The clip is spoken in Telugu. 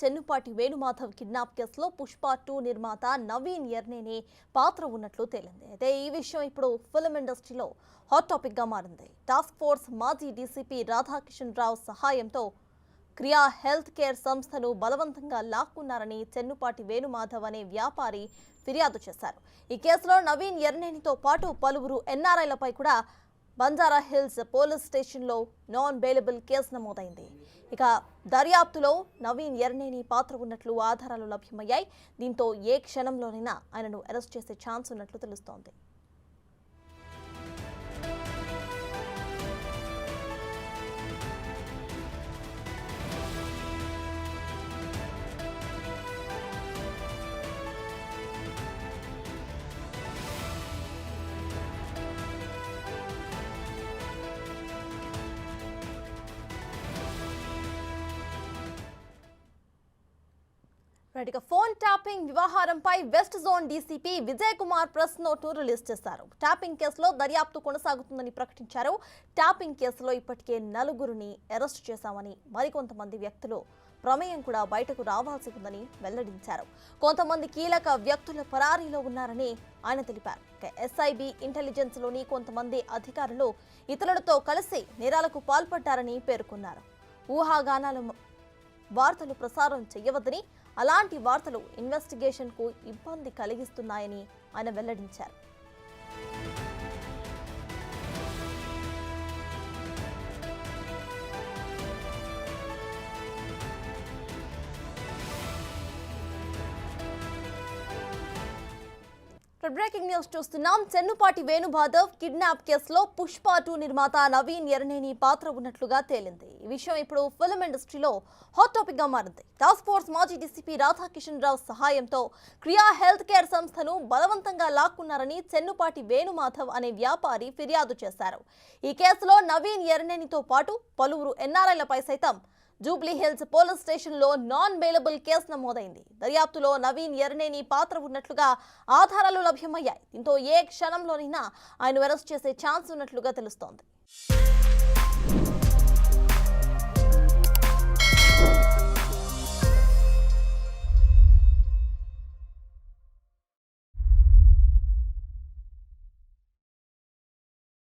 చెన్నుపాటి వేణుమాధవ్ కిడ్నాప్ కేసులో పుష్ప 2 నిర్మాత నవీన్ ఎర్నేని పాత్ర ఉన్నట్లు తేలింది. అయితే ఈ విషయం ఇప్పుడు ఫిల్మ్ ఇండస్ట్రీలో హాట్ టాపిక్ గా మారింది. టాస్క్ ఫోర్స్ మాజీ డీసీపీ రాధాకిషన్ రావు సహాయంతో క్రియా హెల్త్ కేర్ సంస్థను బలవంతంగా లాక్కున్నారని చెన్నుపాటి వేణుమాధవ్ అనే వ్యాపారి ఫిర్యాదు చేశారు. ఈ కేసులో నవీన్ ఎర్నేనితో పాటు పలువురు ఎన్ఆర్ఐలపై కూడా బంజారా హిల్స్ పోలీస్ స్టేషన్లో నాన్ బెయిలబుల్ కేసు నమోదైంది. ఇక దర్యాప్తులో నవీన్ ఎర్నేని పాత్ర ఉన్నట్లు ఆధారాలు లభ్యమయ్యాయి. దీంతో ఏ క్షణంలోనైనా ఆయనను అరెస్ట్ చేసే ఛాన్స్ ఉన్నట్లు తెలుస్తోంది. ఇక ఫోన్ ట్యాపింగ్ వ్యవహారంపై west zone DCP Vijay Kumar press నోట్ను రిలీజ్ చేశారు. ట్యాపింగ్ కేసులో దర్యాప్తు కొనసాగుతుందని ప్రకటించారు. ట్యాపింగ్ కేసులో ఇప్పటికే 4గురిని అరెస్ట్ చేశామని, మరికొంతమంది వ్యక్తులు ప్రమేయం కూడా బయటకు రావాల్సి ఉందని వెల్లడించారు. కొంతమంది కీలక వ్యక్తుల పరారీలో ఉన్నారని ఆయన తెలిపారు. ఎస్ఐబి ఇంటెలిజెన్స్ లోని కొంతమంది అధికారులు ఇతరులతో కలిసి నేరాలకు పాల్పడ్డారని పేర్కొన్నారు. ఊహాగానాలు వార్తలు ప్రసారం చేయవద్దని, అలాంటి వార్తలు ఇన్వెస్టిగేషన్కు ఇబ్బంది కలిగిస్తున్నాయని ఆయన వెల్లడించారు. బ్రేకింగ్ న్యూస్ చూస్తున్నాం. చెన్నుపాటి వేణుమాధవ్ కిడ్నాప్ కేసులో పుష్ప 2 నిర్మాత నవీన్ ఎర్నేని పాత్ర ఉన్నట్లుగా తేలింది. ఈ విషయం ఇప్పుడు ఫిల్మ్ ఇండస్ట్రీలో హాట్ టాపిక్ గా మారింది. టాస్క్ ఫోర్స్ మాజీ డీసీపీ రాధాకిషన్ రావు సహాయంతో క్రియా హెల్త్ కేర్ సంస్థను బలవంతంగా లాక్కున్నారని చెన్నుపాటి వేణుమాధవ్ అనే వ్యాపారి ఫిర్యాదు చేశారు. ఈ కేసులో నవీన్ ఎర్నేనితో పాటు పలువురు ఎన్ఆర్ఐలపై సైతం జూబ్లీ హిల్స్ పోలీస్ స్టేషన్లో నాన్ బెయిలబుల్ కేసు నమోదైంది. దర్యాప్తులో నవీన్ ఎర్నేని పాత్ర ఉన్నట్లుగా ఆధారాలు లభ్యమయ్యాయి. దీంతో ఏ క్షణంలోనైనా ఆయన అరెస్ట్ చేసే ఛాన్స్ ఉన్నట్లుగా తెలుస్తోంది.